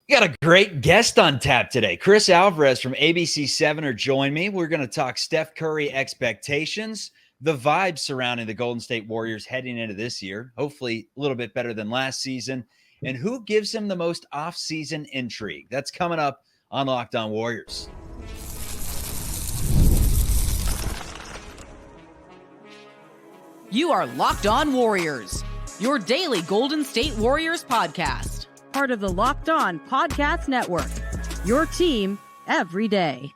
We got a great guest on tap today. Chris Alvarez from ABC7 are joining me. We're going to talk Steph Curry expectations, the vibes surrounding the Golden State Warriors heading into this year, hopefully a little bit better than last season, and who gives him the most offseason intrigue. That's coming up on Locked On Warriors. You are Locked On Warriors, your daily Golden State Warriors podcast. Part of the Locked On Podcast Network, your team every day.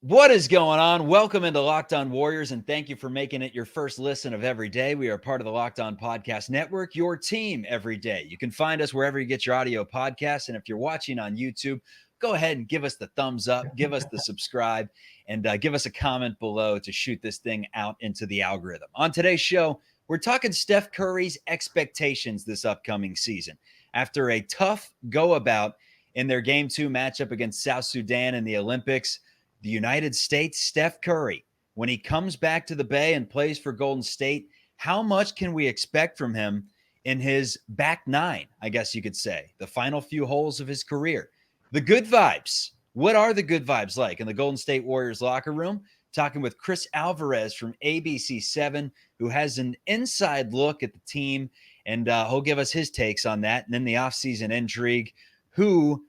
What is going on? Welcome into Locked On Warriors, and thank you for making it your first listen of every day. We are part of the Locked On Podcast Network, your team every day. You can find us wherever you get your audio podcasts, and if you're watching on YouTube, go ahead and give us the thumbs up, give us the subscribe, and give us a comment below to shoot this thing out into the algorithm. On today's show, we're talking Steph Curry's expectations this upcoming season. After a tough go-about in their Game 2 matchup against South Sudan in the Olympics, the United States, Steph Curry, when he comes back to the Bay and plays for Golden State, how much can we expect from him in his back nine, I guess you could say, the final few holes of his career? The good vibes. What are the good vibes like in the Golden State Warriors locker room? Talking with Chris Alvarez from ABC7, who has an inside look at the team, and he'll give us his takes on that. And then the offseason intrigue, who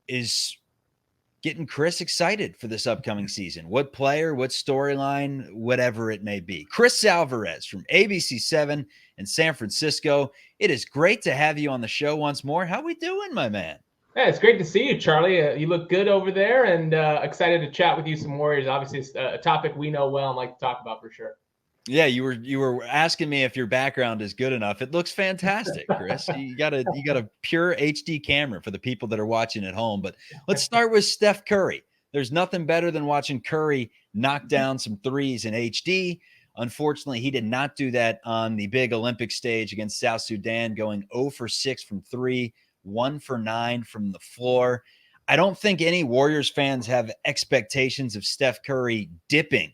is getting Chris excited for this upcoming season? What player, what storyline, whatever it may be. Chris Alvarez from ABC7 in San Francisco. It is great to have you on the show once more. How we doing, my man? Yeah, it's great to see you, Charlie. You look good over there, and excited to chat with you some Warriors. Obviously, it's a topic we know well and like to talk about for sure. Yeah, you were asking me if your background is good enough. It looks fantastic, Chris. You got a pure HD camera for the people that are watching at home. But let's start with Steph Curry. There's nothing better than watching Curry knock down some threes in HD. Unfortunately, he did not do that on the big Olympic stage against South Sudan, going 0 for 6 from 3, 1 for 9 from the floor. I don't think any Warriors fans have expectations of Steph Curry dipping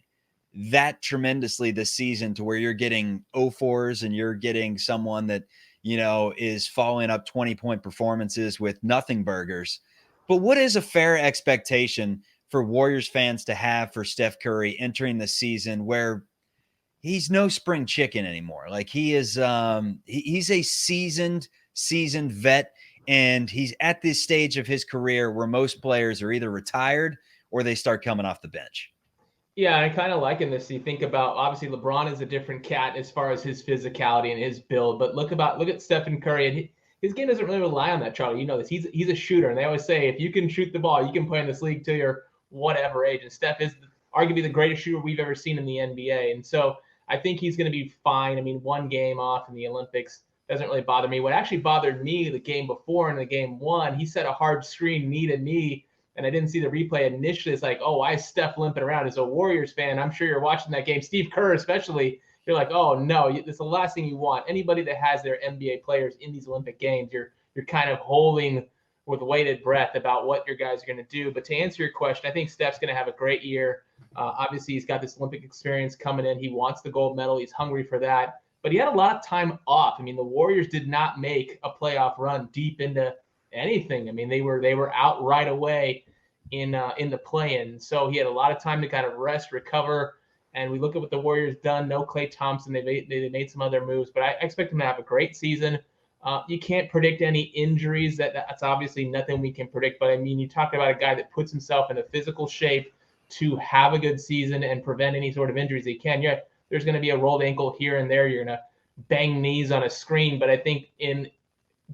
that tremendously this season to where you're getting 0-4s and you're getting someone that, you know, is following up 20-point performances with nothing burgers. But what is a fair expectation for Warriors fans to have for Steph Curry entering the season where he's no spring chicken anymore? Like he is, he's a seasoned vet, and he's at this stage of his career where most players are either retired or they start coming off the bench. Yeah, I kind of liken this. You think about, obviously LeBron is a different cat as far as his physicality and his build, but look at Stephen Curry, and his game doesn't really rely on that, Charlie. You know this. He's a shooter, and they always say if you can shoot the ball, you can play in this league till you're whatever age. And Steph is arguably the greatest shooter we've ever seen in the NBA, and so I think he's going to be fine. I mean, one game off in the Olympics doesn't really bother me. What actually bothered me the game before in the game one, he set a hard screen knee to knee, and I didn't see the replay initially. It's like, oh, why is Steph limping around? As a Warriors fan, I'm sure you're watching that game. Steve Kerr especially, you're like, oh, no, it's the last thing you want. Anybody that has their NBA players in these Olympic games, you're kind of holding with weighted breath about what your guys are going to do. But to answer your question, I think Steph's going to have a great year. Obviously, he's got this Olympic experience coming in. He wants the gold medal. He's hungry for that. But he had a lot of time off. I mean, the Warriors did not make a playoff run deep into anything. I mean, they were out right away in the play-in. So he had a lot of time to kind of rest, recover. And we look at what the Warriors done. No Klay Thompson. They made some other moves, but I expect them to have a great season. You can't predict any injuries. That's obviously nothing we can predict. But I mean, you talk about a guy that puts himself in a physical shape to have a good season and prevent any sort of injuries he can. Yeah, there's going to be a rolled ankle here and there. You're going to bang knees on a screen. But I think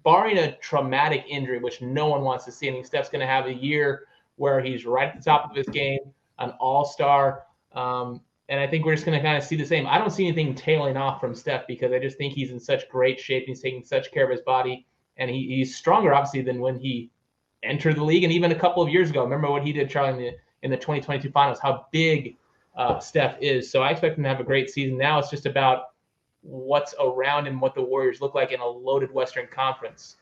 barring a traumatic injury, which no one wants to see, I think Steph's going to have a year where he's right at the top of his game, an all-star. And I think we're just going to kind of see the same. I don't see anything tailing off from Steph because I just think he's in such great shape. He's taking such care of his body, and he's stronger, obviously, than when he entered the league. And even a couple of years ago, remember what he did, Charlie, in the 2022 finals, how big Steph is. So I expect him to have a great season. Now it's just about what's around him, what the Warriors look like in a loaded Western Conference.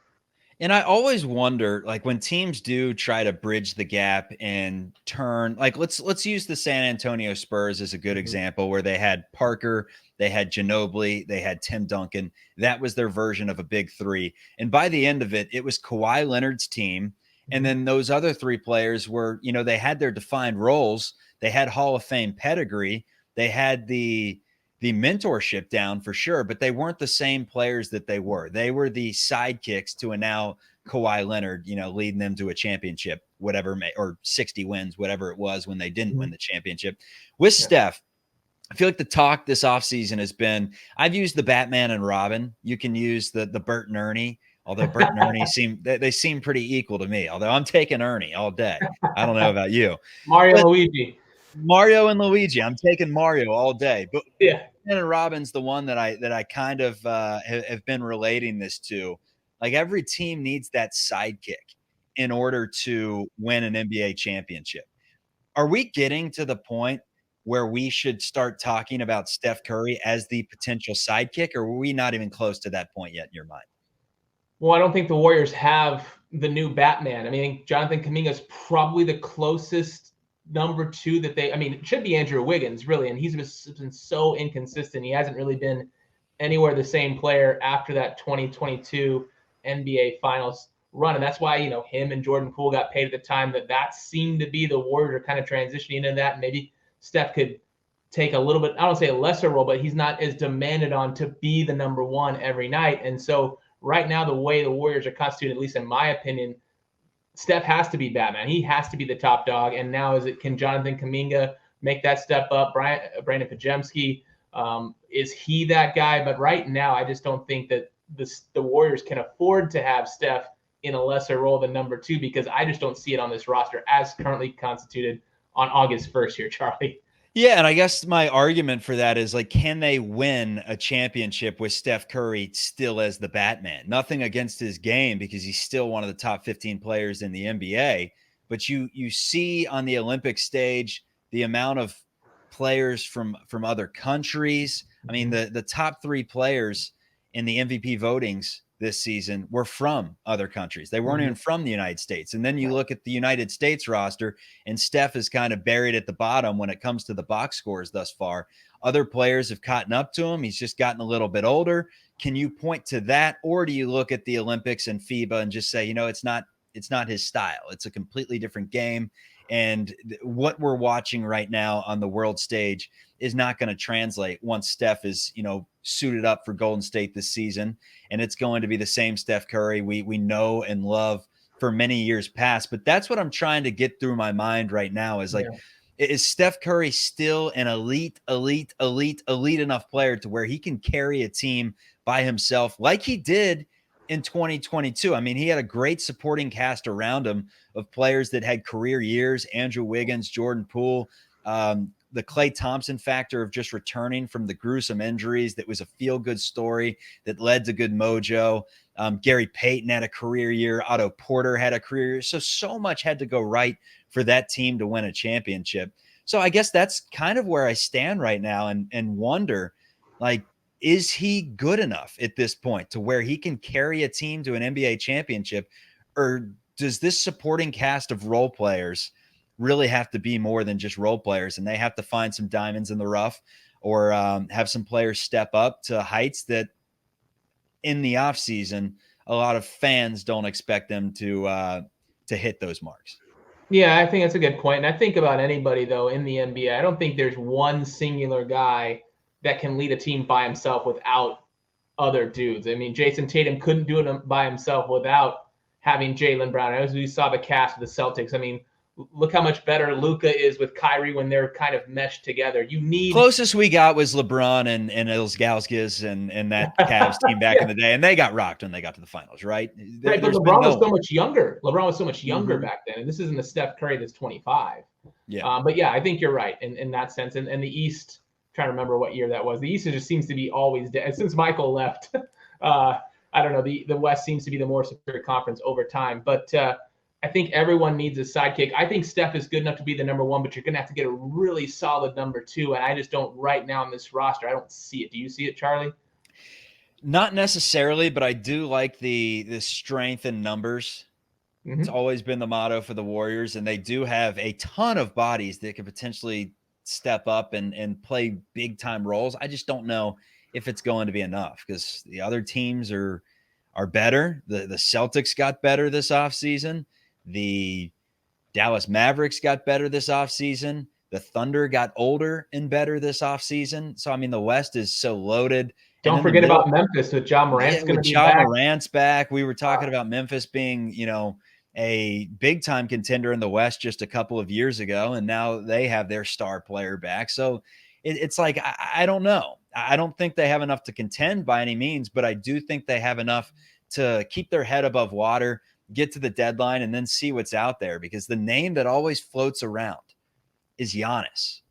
And I always wonder, like when teams do try to bridge the gap and turn, like let's use the San Antonio Spurs as a good Mhm. example, where they had Parker, they had Ginobili, they had Tim Duncan. That was their version of a big three. And by the end of it, it was Kawhi Leonard's team. And Mhm. then those other three players were, they had their defined roles. They had Hall of Fame pedigree. They had the mentorship down for sure, but they weren't the same players that they were. They were the sidekicks to a now Kawhi Leonard, leading them to a championship, whatever, or 60 wins, whatever it was when they didn't win Mhm. the championship. With Yeah. Steph, I feel like the talk this offseason has been, I've used the Batman and Robin. You can use the Bert and Ernie, although Bert and Ernie they seem pretty equal to me, although I'm taking Ernie all day. I don't know about you. Mario But and Luigi. Mario and Luigi, I'm taking Mario all day. But Yeah. Batman and Robin's the one that I kind of have been relating this to. Like every team needs that sidekick in order to win an NBA championship. Are we getting to the point where we should start talking about Steph Curry as the potential sidekick, or were we not even close to that point yet in your mind? Well, I don't think the Warriors have the new Batman. I mean, Jonathan Kuminga is probably the closest number two that they. I mean, it should be Andrew Wiggins, really, and he's been so inconsistent. He hasn't really been anywhere the same player after that 2022 NBA Finals run, and that's why him and Jordan Poole got paid at the time. That seemed to be the Warriors are kind of transitioning into that. Maybe Steph could take a little bit. I don't say a lesser role, but he's not as demanded on to be the number one every night, and so right now, the way the Warriors are constituted, at least in my opinion, Steph has to be Batman. He has to be the top dog. And now, can Jonathan Kuminga make that step up? Brandon Pajemski, is he that guy? But right now, I just don't think that the Warriors can afford to have Steph in a lesser role than number two, because I just don't see it on this roster as currently constituted on August 1st here, Charlie. Yeah, and I guess my argument for that is like, can they win a championship with Steph Curry still as the Batman? Nothing against his game because he's still one of the top 15 players in the NBA. But you see on the Olympic stage the amount of players from other countries. I mean, Mm-hmm. the top three players in the MVP votings this season were from other countries. They weren't Mm-hmm. even from the United States. And then you Right. look at the United States roster, and Steph is kind of buried at the bottom when it comes to the box scores thus far. Other players have caught up to him. He's just gotten a little bit older. Can you point to that, or do you look at the Olympics and FIBA and just say, it's not his style. It's a completely different game. And what we're watching right now on the world stage is not going to translate once Steph is, suited up for Golden State this season. And it's going to be the same Steph Curry we know and love for many years past. But that's what I'm trying to get through my mind right now is like, Yeah. is Steph Curry still an elite enough player to where he can carry a team by himself like he did in 2022? I mean, he had a great supporting cast around him of players that had career years: Andrew Wiggins, Jordan Poole, the Klay Thompson factor of just returning from the gruesome injuries. That was a feel-good story that led to good mojo. Gary Payton had a career year. Otto Porter had a career year. So much had to go right for that team to win a championship. So I guess that's kind of where I stand right now and wonder, like, is he good enough at this point to where he can carry a team to an NBA championship? Or does this supporting cast of role players really have to be more than just role players, and they have to find some diamonds in the rough, or have some players step up to heights that in the offseason a lot of fans don't expect them to hit those marks? Yeah, I think that's a good point. And I think about anybody, though, in the NBA, I don't think there's one singular guy that can lead a team by himself without other dudes. I mean, Jason Tatum couldn't do it by himself without having Jaylen Brown. As we saw the cast of the Celtics, I mean, look how much better Luka is with Kyrie when they're kind of meshed together. You need Closest we got was LeBron and Ilgauskas and that Cavs team back in yeah, the day, and they got rocked when they got to the finals, right? right. But There's been LeBron no was so one. much younger. LeBron was so much younger Mhm. back then, and this isn't the Steph Curry that's 25. Yeah. But yeah, I think you're right in that sense. And the East, trying to remember what year that was. The East just seems to be always dead since Michael left. I don't know. The West seems to be the more superior conference over time. But I think everyone needs a sidekick. I think Steph is good enough to be the number one, but you're going to have to get a really solid number two. And I just don't right now on this roster. I don't see it. Do you see it, Charlie? Not necessarily, but I do like the strength in numbers. It's Hmm. always been the motto for the Warriors, and they do have a ton of bodies that could potentially step up and play big time roles. I just don't know if it's going to be enough because the other teams are better. The Celtics got better this offseason. The Dallas Mavericks got better this offseason. The Thunder got older and better this offseason. So I mean the West is so loaded. And Don't in the forget middle, about Memphis with Ja yeah, Morant's going with to be Ja back. Morant's back, we were talking about Memphis being, a big time contender in the West just a couple of years ago, and now they have their star player back. So it's like I don't know. I don't think they have enough to contend by any means, but I do think they have enough to keep their head above water, get to the deadline, and then see what's out there. Because the name that always floats around is Giannis.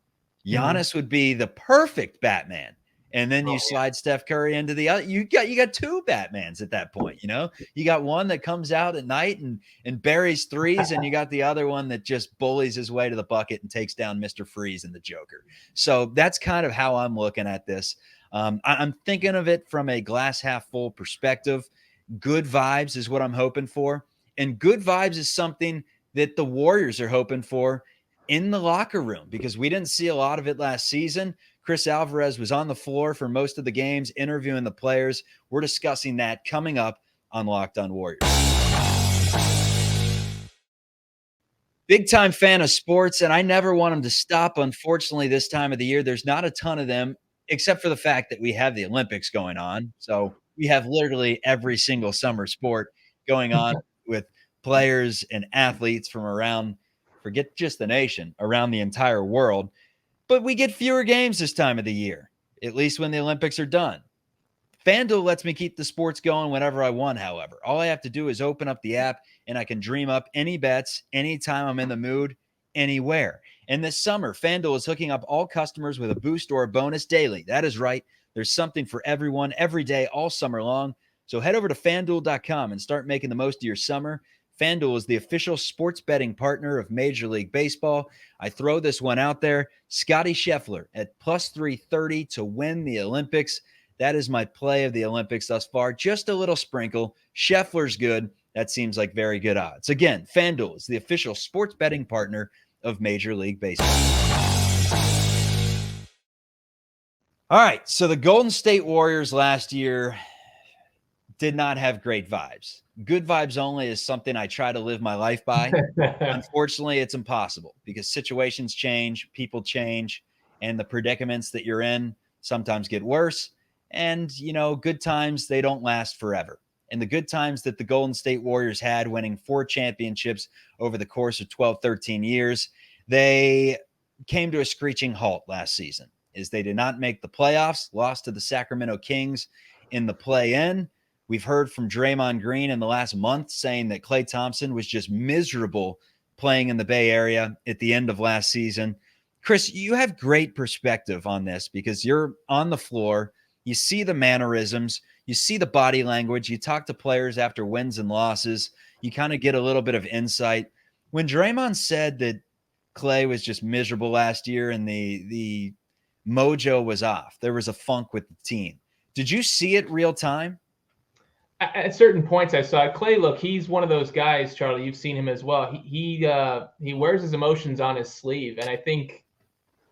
Mhm. Giannis would be the perfect Batman. And then you Oh, slide Steph Curry into the other. You got two Batmans at that point. You got one that comes out at night and buries threes, and you got the other one that just bullies his way to the bucket and takes down Mr. Freeze and the Joker. So that's kind of how I'm looking at this. I'm thinking of it from a glass half full perspective. Good vibes is what I'm hoping for, and good vibes is something that the Warriors are hoping for in the locker room because we didn't see a lot of it last season. Chris Alvarez was on the floor for most of the games, interviewing the players. We're discussing that coming up on Locked On Warriors. Big time fan of sports, and I never want them to stop. Unfortunately, this time of the year, there's not a ton of them, except for the fact that we have the Olympics going on. So we have literally every single summer sport going on with players and athletes from around, forget just the nation, around the entire world. But we get fewer games this time of the year, at least when the Olympics are done. FanDuel lets me keep the sports going whenever I want, however. All I have to do is open up the app and I can dream up any bets anytime I'm in the mood, anywhere. And this summer, FanDuel is hooking up all customers with a boost or a bonus daily. That is right. There's something for everyone every day, all summer long. So head over to fanduel.com and start making the most of your summer. FanDuel is the official sports betting partner of Major League Baseball. I throw this one out there. Scotty Scheffler at plus 330 to win the Olympics. That is my play of the Olympics thus far. Just a little sprinkle. Scheffler's good. That seems like very good odds. Again, FanDuel is the official sports betting partner of Major League Baseball. All right, so the Golden State Warriors last year did not have great vibes. Good vibes only is something I try to live my life by. yeah. Unfortunately, it's impossible because situations change, people change, and the predicaments that you're in sometimes get worse. And, good times, they don't last forever. And the good times that the Golden State Warriors had, winning 4 championships over the course of 12, 13 years, they came to a screeching halt last season as they did not make the playoffs, lost to the Sacramento Kings in the play-in. We've heard from Draymond Green in the last month saying that Klay Thompson was just miserable playing in the Bay Area at the end of last season. Chris, you have great perspective on this because you're on the floor. You see the mannerisms. You see the body language. You talk to players after wins and losses. You kind of get a little bit of insight. When Draymond said that Klay was just miserable last year and the mojo was off, there was a funk with the team. Did you see it real time? At certain points, I saw Klay. Look, he's one of those guys, Charlie. You've seen him as well. He wears his emotions on his sleeve, and I think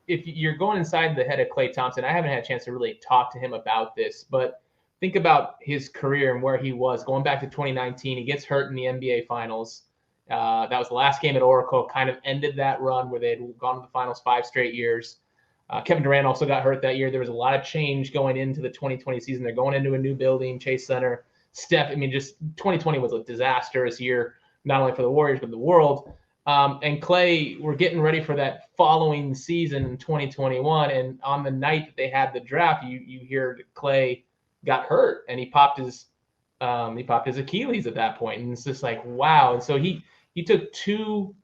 if you're going inside the head of Klay Thompson, I haven't had a chance to really talk to him about this, but think about his career and where he was going back to 2019. He gets hurt in the NBA Finals. That was the last game at Oracle. Kind of ended that run where they had gone to the Finals 5 straight years. Kevin Durant also got hurt that year. There was a lot of change going into the 2020 season. They're going into a new building, Chase Center. Steph, just 2020 was a disastrous year, not only for the Warriors, but the world. And Klay, we're getting ready for that following season in 2021. And on the night that they had the draft, you hear that Klay got hurt and he popped his Achilles at that point. And it's just like, wow. And so he took 2+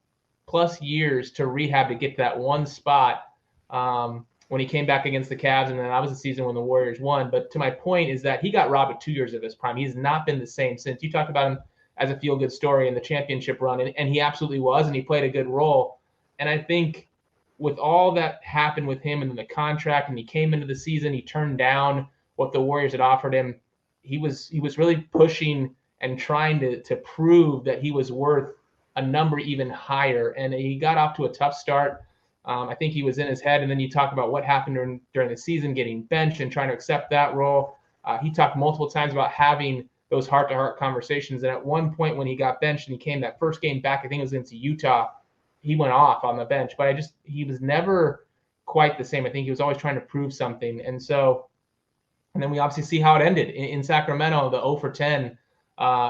years to rehab to get that one spot. When he came back against the Cavs, and then that was the season when the Warriors won. But to my point is that he got robbed of 2 years of his prime. He's not been the same since. You talked about him as a feel-good story in the championship run, and he absolutely was, and he played a good role. And I think with all that happened with him and the contract, and he came into the season, he turned down what the Warriors had offered him. he was really pushing and trying to prove that he was worth a number even higher. And he got off to a tough start. I think he was in his head. And then you talk about what happened during the season, getting benched and trying to accept that role. He talked multiple times about having those heart-to-heart conversations. And at one point when he got benched and he came that first game back, I think it was against Utah, he went off on the bench. But he was never quite the same. I think he was always trying to prove something. And then we obviously see how it ended in Sacramento, the 0 for 10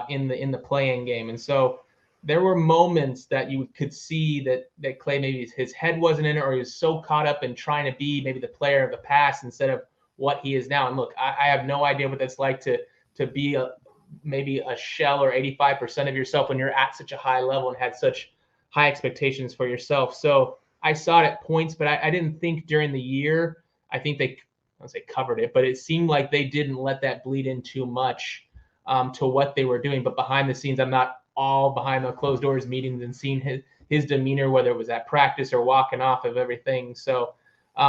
in the play-in game. And so there were moments that you could see that Klay, maybe his head wasn't in it, or he was so caught up in trying to be maybe the player of the past instead of what he is now. And look, I have no idea what that's like to be maybe a shell or 85% of yourself when you're at such a high level and had such high expectations for yourself. So I saw it at points, but I didn't think during the year. I think I won't say covered it, but it seemed like they didn't let that bleed in too much to what they were doing. But behind the scenes, I'm not all behind the closed doors meetings and seeing his demeanor, whether it was at practice or walking off of everything. So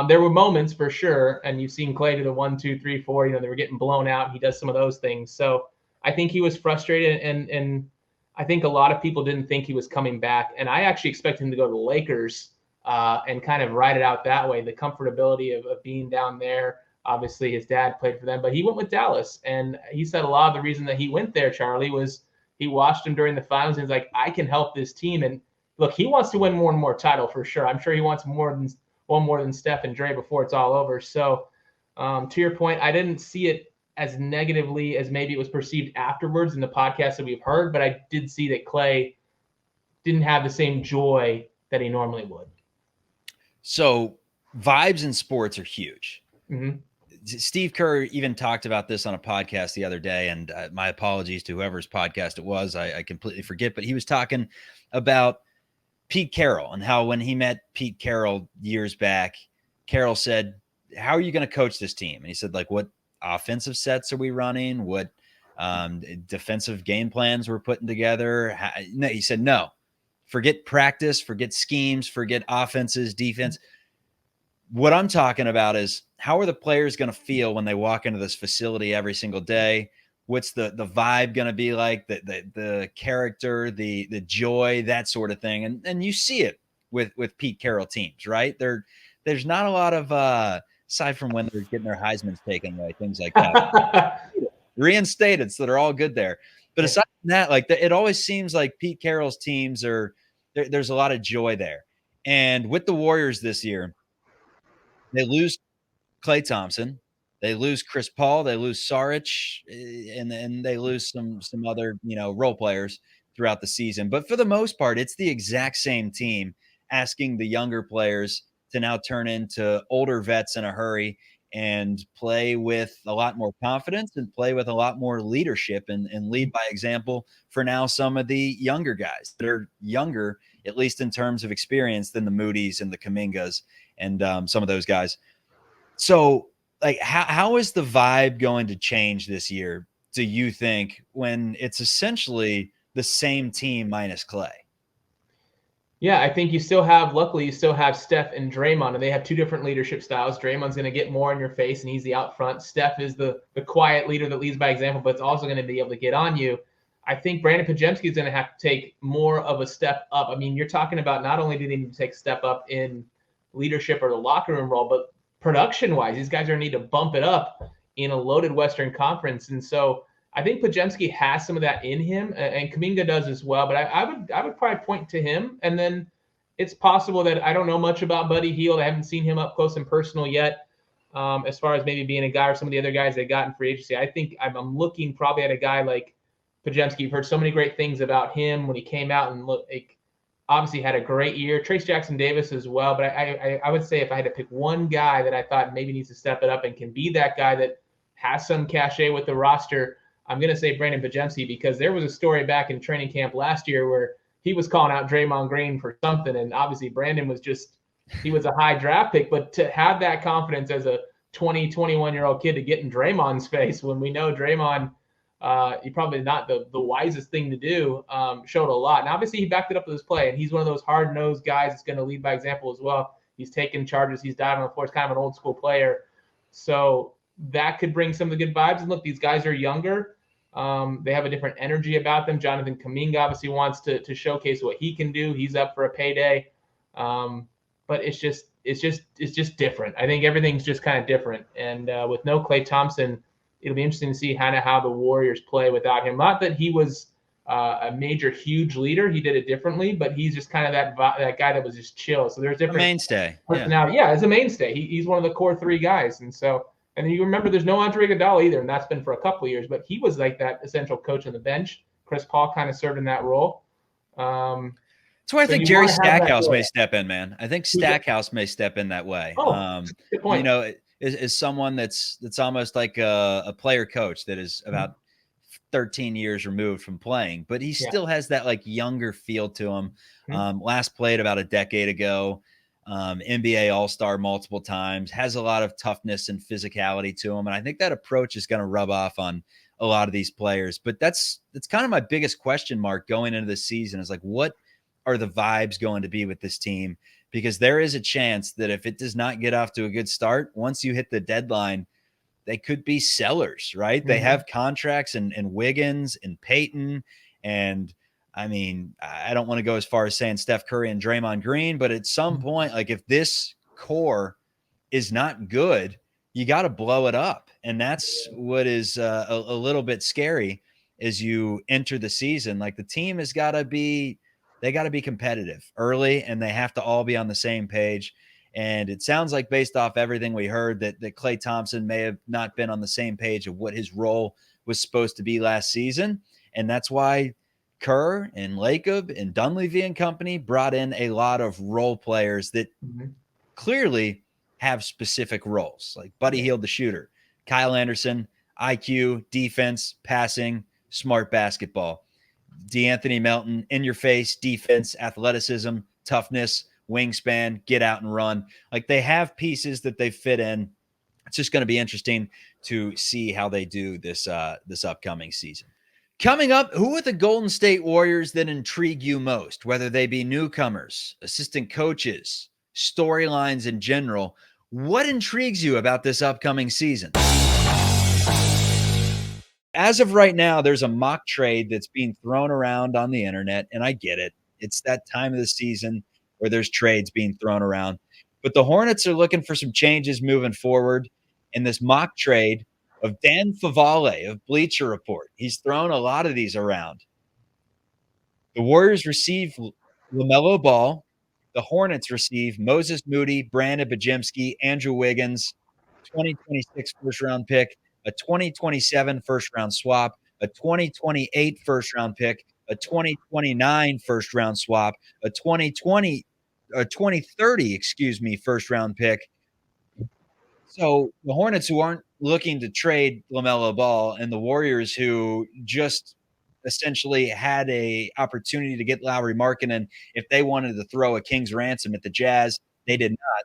there were moments for sure. And you've seen Klay do the 1, 2, 3, 4, they were getting blown out. He does some of those things. So I think he was frustrated. And I think a lot of people didn't think he was coming back. And I actually expected him to go to the Lakers and kind of ride it out that way. The comfortability of being down there. Obviously his dad played for them, but he went with Dallas. And he said a lot of the reason that he went there, Charlie, was he watched him during the finals and he's like, I can help this team. And look, he wants to win more and more title for sure. I'm sure he wants one more than Steph and Dre before it's all over. So to your point, I didn't see it as negatively as maybe it was perceived afterwards in the podcast that we've heard, but I did see that Klay didn't have the same joy that he normally would. So vibes in sports are huge. Mm-hmm. Steve Curry even talked about this on a podcast the other day, and my apologies to whoever's podcast it was. I completely forget, but he was talking about Pete Carroll and how when he met Pete Carroll years back, Carroll said, how are you going to coach this team? And he said, like, what offensive sets are we running? What defensive game plans we're putting together? He said, no, forget practice, forget schemes, forget offenses, defense. What I'm talking about is how are the players going to feel when they walk into this facility every single day? What's the vibe going to be like, the character, the joy, that sort of thing. And you see it with Pete Carroll teams, right? There's not a lot of, aside from when they're getting their Heisman's taken away, things like that. Reinstated, so they're all good there. But aside from that, like it always seems like Pete Carroll's teams there's a lot of joy there. And with the Warriors this year, they lose Klay Thompson, they lose Chris Paul, they lose Saric, and then they lose some other role players throughout the season. But for the most part, it's the exact same team asking the younger players to now turn into older vets in a hurry and play with a lot more confidence and play with a lot more leadership and lead by example for now some of the younger guys that are younger, at least in terms of experience, than the Moody's and the Kumingas and some of those guys. So like how is the vibe going to change this year, do you think, when it's essentially the same team minus Klay? Yeah, I think luckily you still have Steph and Draymond, and they have two different leadership styles. Draymond's going to get more in your face, and he's the out front. Steph is the quiet leader that leads by example, but it's also going to be able to get on you. I think Brandon Podziemski is going to have to take more of a step up. I mean, you're talking about not only do they need to take a step up in leadership or the locker room role, but production-wise, these guys are going to need to bump it up in a loaded Western Conference. And so I think Podziemski has some of that in him, and Kuminga does as well. But I would probably point to him. And then it's possible that I don't know much about Buddy Hield. I haven't seen him up close and personal yet, as far as maybe being a guy or some of the other guys they got in free agency. I think I'm looking probably at a guy like Podziemski. You've heard so many great things about him when he came out and obviously had a great year. Trace Jackson Davis as well. But I would say if I had to pick one guy that I thought maybe needs to step it up and can be that guy that has some cachet with the roster, I'm going to say Brandon Podziemski, because there was a story back in training camp last year where he was calling out Draymond Green for something. And obviously Brandon he was a high draft pick, but to have that confidence as a 20, 21-year-old kid to get in Draymond's face when we know Draymond, he probably not the wisest thing to do, showed a lot. And obviously he backed it up with his play, and he's one of those hard-nosed guys that's going to lead by example as well. He's taking charges. He's diving on the floor. He's kind of an old school player. So that could bring some of the good vibes. And look, these guys are younger. They have a different energy about them. Jonathan Kuminga obviously wants to showcase what he can do. He's up for a payday. But it's just different. I think everything's just kind of different. And with no Klay Thompson, it'll be interesting to see kind of how the Warriors play without him. Not that he was a major, huge leader. He did it differently, but he's just kind of that guy that was just chill. So there's different mainstay personality. Yeah, as a mainstay, he's one of the core three guys. And so, and then you remember there's no Andre Iguodala either, and that's been for a couple of years. But he was like that essential coach on the bench. Chris Paul kind of served in that role. That's why I think Jerry Stackhouse may step in, man. I think Stackhouse may step in that way. Good point. You know, is someone that's almost like a player coach that is about 13 years removed from playing, but he still has that like younger feel to him. Last played about a decade ago, NBA All-Star multiple times, has a lot of toughness and physicality to him. And I think that approach is going to rub off on a lot of these players. But that's kind of my biggest question mark going into this season is like, what are the vibes going to be with this team? Because there is a chance that if it does not get off to a good start, once you hit the deadline, they could be sellers, right? They have contracts and Wiggins and Peyton. And I mean, I don't want to go as far as saying Steph Curry and Draymond Green, but at some point, like if this core is not good, you got to blow it up. And that's what is a little bit scary as you enter the season. Like the team has got to be, they got to be competitive early and they have to all be on the same page. And it sounds like based off everything we heard that Klay Thompson may have not been on the same page of what his role was supposed to be last season. And that's why Kerr and Lacob and Dunleavy and company brought in a lot of role players that clearly have specific roles, like Buddy Hield, the shooter, Kyle Anderson, IQ, defense, passing, smart basketball, DeAnthony Melton, in your face, defense, athleticism, toughness, wingspan, get out and run. Like they have pieces that they fit in. It's just going to be interesting to see how they do this upcoming season. Coming up, who are the Golden State Warriors that intrigue you most, whether they be newcomers, assistant coaches, storylines in general? What intrigues you about this upcoming season? As of right now, there's a mock trade that's being thrown around on the internet, and I get it. It's that time of the season where there's trades being thrown around. But the Hornets are looking for some changes moving forward in this mock trade of Dan Favale of Bleacher Report. He's thrown a lot of these around. The Warriors receive LaMelo Ball. The Hornets receive Moses Moody, Brandon Bajemski, Andrew Wiggins, 2026 first-round pick, a 2027 first-round swap, a 2028 first-round pick, a 2029 first-round swap, a 2030 first-round pick. So the Hornets, who aren't looking to trade LaMelo Ball, and the Warriors, who just essentially had a opportunity to get Lauri Markkanen if they wanted to throw a king's ransom at the Jazz, they did not.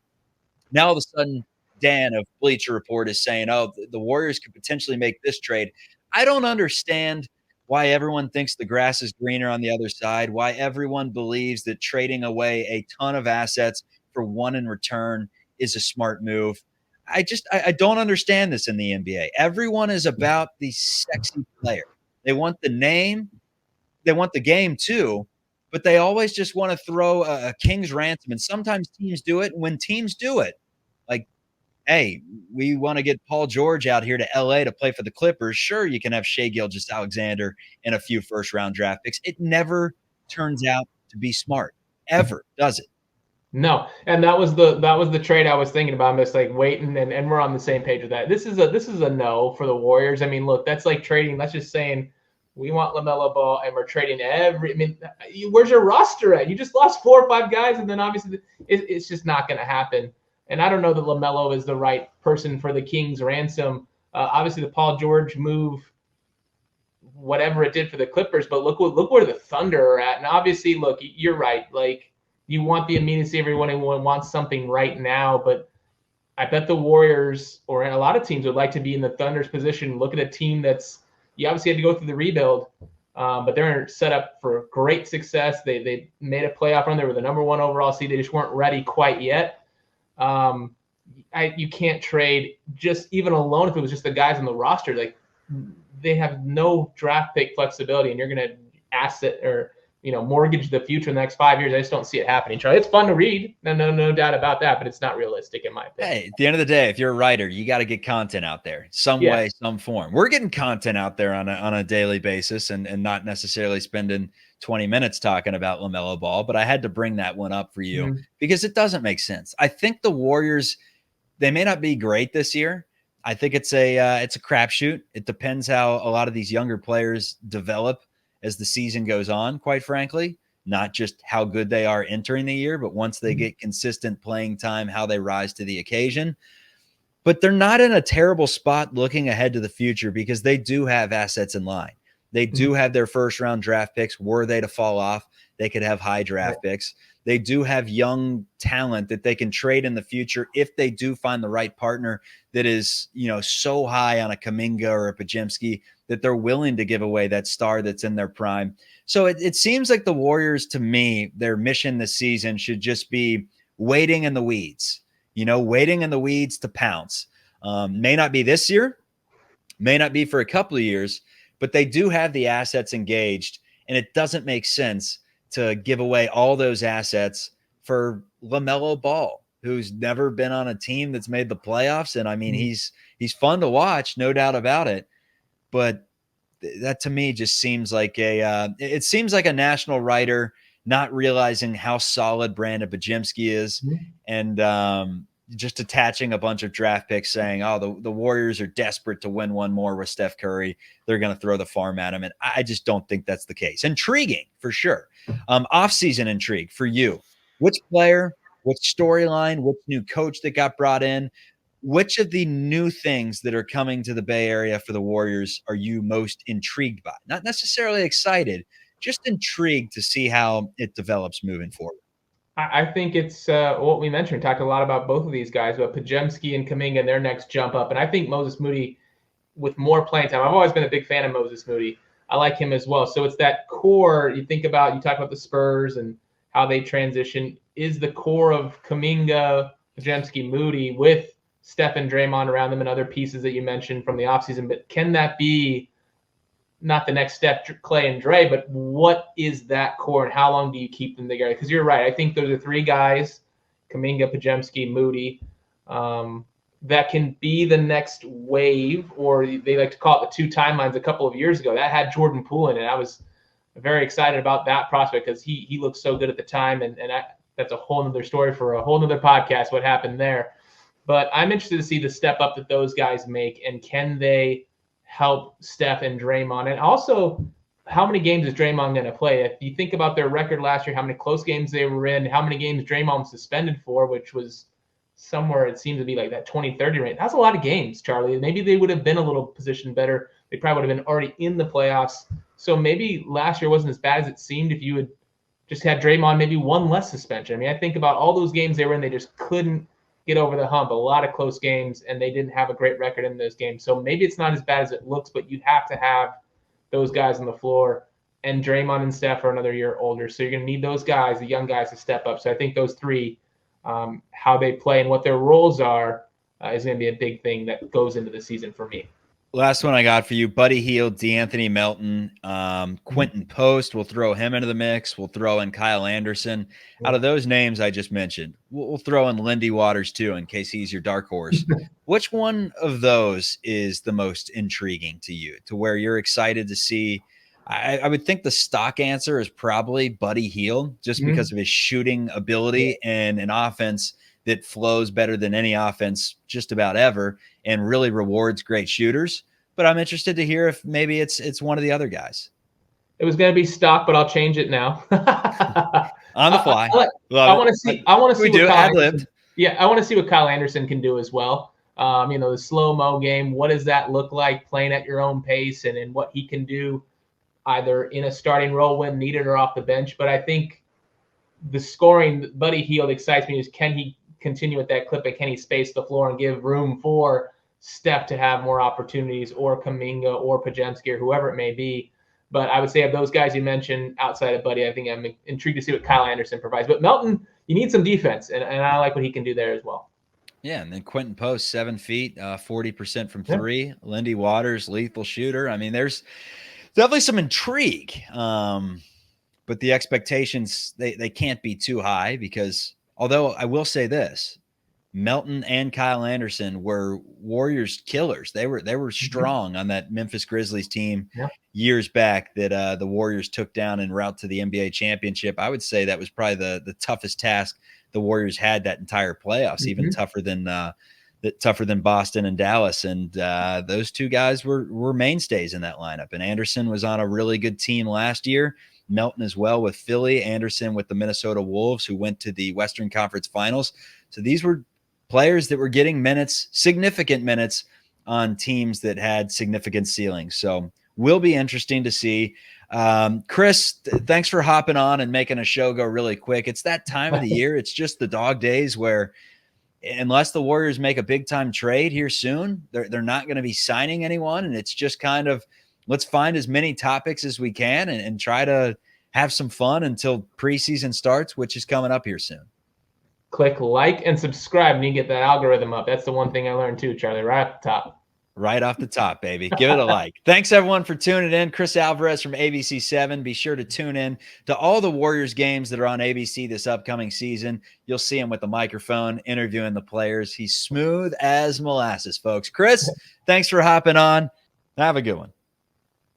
Now all of a sudden, Dan of Bleacher Report is saying, oh, the Warriors could potentially make this trade. I don't understand why everyone thinks the grass is greener on the other side, why everyone believes that trading away a ton of assets for one in return is a smart move. I don't understand this in the NBA. Everyone is about the sexy player. They want the name. They want the game too, but they always just want to throw a king's ransom. And sometimes teams do it. And when teams do it, like, hey, we want to get Paul George out here to LA to play for the Clippers. Sure, you can have Shai Gilgeous-Alexander and a few first-round draft picks. It never turns out to be smart, ever, does it? No, and that was the trade I was thinking about. I'm just like waiting, and we're on the same page with that. This is a no for the Warriors. I mean, look, that's like trading. That's just saying we want LaMelo Ball, and we're trading every. I mean, where's your roster at? You just lost 4 or 5 guys, and then obviously it's just not going to happen. And I don't know that LaMelo is the right person for the Kings ransom. Obviously, the Paul George move, whatever it did for the Clippers, but look where the Thunder are at. And obviously, look, you're right. Like, you want the immediacy. Everyone wants something right now, but I bet the Warriors or a lot of teams would like to be in the Thunder's position. Look at a team that's you obviously had to go through the rebuild, but they're set up for great success. They made a playoff run. They were the number 1 overall seed. They just weren't ready quite yet. you can't trade just even alone if it was just the guys on the roster. Like they have no draft pick flexibility, and you're going to asset or mortgage the future in the next 5 years. I just don't see it happening, Charlie. It's fun to read, no doubt about that, but it's not realistic in my opinion. Hey, at the end of the day, if you're a writer, you got to get content out there some way, some form. We're getting content out there on a daily basis, and not necessarily spending 20 minutes talking about LaMelo Ball, but I had to bring that one up for you because it doesn't make sense. I think the Warriors, they may not be great this year. I think it's a crapshoot. It depends how a lot of these younger players develop as the season goes on, quite frankly, not just how good they are entering the year, but once they get consistent playing time, how they rise to the occasion. But they're not in a terrible spot looking ahead to the future because they do have assets in line. They do have their first round draft picks. Were they to fall off, they could have high draft picks. They do have young talent that they can trade in the future if they do find the right partner that is, so high on a Kuminga or a Podziemski that they're willing to give away that star that's in their prime. So it seems like the Warriors, to me, their mission this season should just be waiting in the weeds, waiting in the weeds to pounce. May not be this year, may not be for a couple of years, but they do have the assets engaged, and it doesn't make sense to give away all those assets for LaMelo Ball, who's never been on a team that's made the playoffs. And I mean, he's fun to watch, no doubt about it. But that to me just seems like it seems like a national writer not realizing how solid Brandon Podziemski is, and just attaching a bunch of draft picks saying, oh, the Warriors are desperate to win one more with Steph Curry. They're going to throw the farm at him. And I just don't think that's the case. Intriguing for sure. Off-season intrigue for you. Which player, which storyline, which new coach that got brought in, which of the new things that are coming to the Bay Area for the Warriors are you most intrigued by? Not necessarily excited, just intrigued to see how it develops moving forward. I think it's what we mentioned. We talked a lot about both of these guys, but Podziemski and Kuminga and their next jump up. And I think Moses Moody with more playing time. I've always been a big fan of Moses Moody. I like him as well. So it's that core. You talk about the Spurs and how they transition. Is the core of Kuminga, Podziemski, Moody with Steph and Draymond around them and other pieces that you mentioned from the offseason. But can that be not the next step, Klay and Dre, but what is that core and how long do you keep them together? Because you're right. I think those are three guys, Kuminga, Podziemski, Moody, that can be the next wave, or they like to call it the two timelines a couple of years ago. That had Jordan Poole in it. I was very excited about that prospect because he looked so good at the time, and that's a whole other story for a whole other podcast, what happened there. But I'm interested to see the step up that those guys make, and can they help Steph and Draymond? And also, how many games is Draymond going to play? If you think about their record last year, how many close games they were in, how many games Draymond was suspended for, which was somewhere it seemed to be like that 20-30 range. That's a lot of games, Charlie. Maybe they would have been a little positioned better. They probably would have been already in the playoffs. So maybe last year wasn't as bad as it seemed if you had just had Draymond maybe one less suspension. I mean, I think about all those games they were in, they just couldn't get over the hump. A lot of close games, and they didn't have a great record in those games. So maybe it's not as bad as it looks, but you have to have those guys on the floor. And Draymond and Steph are another year older. So you're going to need those guys, the young guys, to step up. So I think those three, how they play and what their roles are, is going to be a big thing that goes into the season for me. Last one I got for you, Buddy Hield, DeAnthony Melton, Quentin Post. We'll throw him into the mix. We'll throw in Kyle Anderson. Out of those names I just mentioned, we'll throw in Lindy Waters too, in case he's your dark horse. Which one of those is the most intriguing to you, to where you're excited to see? I would think the stock answer is probably Buddy Hield, just because of his shooting ability and an offense that flows better than any offense just about ever and really rewards great shooters. But I'm interested to hear if maybe it's one of the other guys. It was going to be stock, but I'll change it now. On the fly. I want to see what Kyle Anderson, I want to see what Kyle Anderson can do as well. The slow-mo game, what does that look like playing at your own pace, and what he can do either in a starting role when needed or off the bench. But I think the scoring, Buddy Hield excites me, is can he continue at that clip, and can he space the floor and give room for Steph to have more opportunities, or Kuminga or Podziemski or whoever it may be. But I would say of those guys you mentioned outside of Buddy, I think I'm intrigued to see what Kyle Anderson provides. But Melton, you need some defense, and I like what he can do there as well. Yeah, and then Quentin Post, 7 feet, 40% from three. Lindy Waters, lethal shooter. I mean, there's definitely some intrigue. But the expectations, they can't be too high because although I will say this, Melton and Kyle Anderson were Warriors killers. They were strong on that Memphis Grizzlies team years back that the Warriors took down en route to the NBA championship. I would say that was probably the toughest task the Warriors had that entire playoffs, even tougher than Boston and Dallas. And those two guys were mainstays in that lineup. And Anderson was on a really good team last year. Melton as well with Philly, Anderson with the Minnesota Wolves, who went to the Western Conference Finals. So these were players that were getting minutes, significant minutes on teams that had significant ceilings. So will be interesting to see. Chris, thanks for hopping on and making a show go really quick. It's that time of the year. It's just the dog days where unless the Warriors make a big time trade here soon, they're not going to be signing anyone. And it's just kind of, let's find as many topics as we can and try to have some fun until preseason starts, which is coming up here soon. Click like and subscribe and you get that algorithm up. That's the one thing I learned too, Charlie, right off the top. Right off the top, baby. Give it a like. Thanks, everyone, for tuning in. Chris Alvarez from ABC7. Be sure to tune in to all the Warriors games that are on ABC this upcoming season. You'll see him with the microphone interviewing the players. He's smooth as molasses, folks. Chris, thanks for hopping on. Have a good one.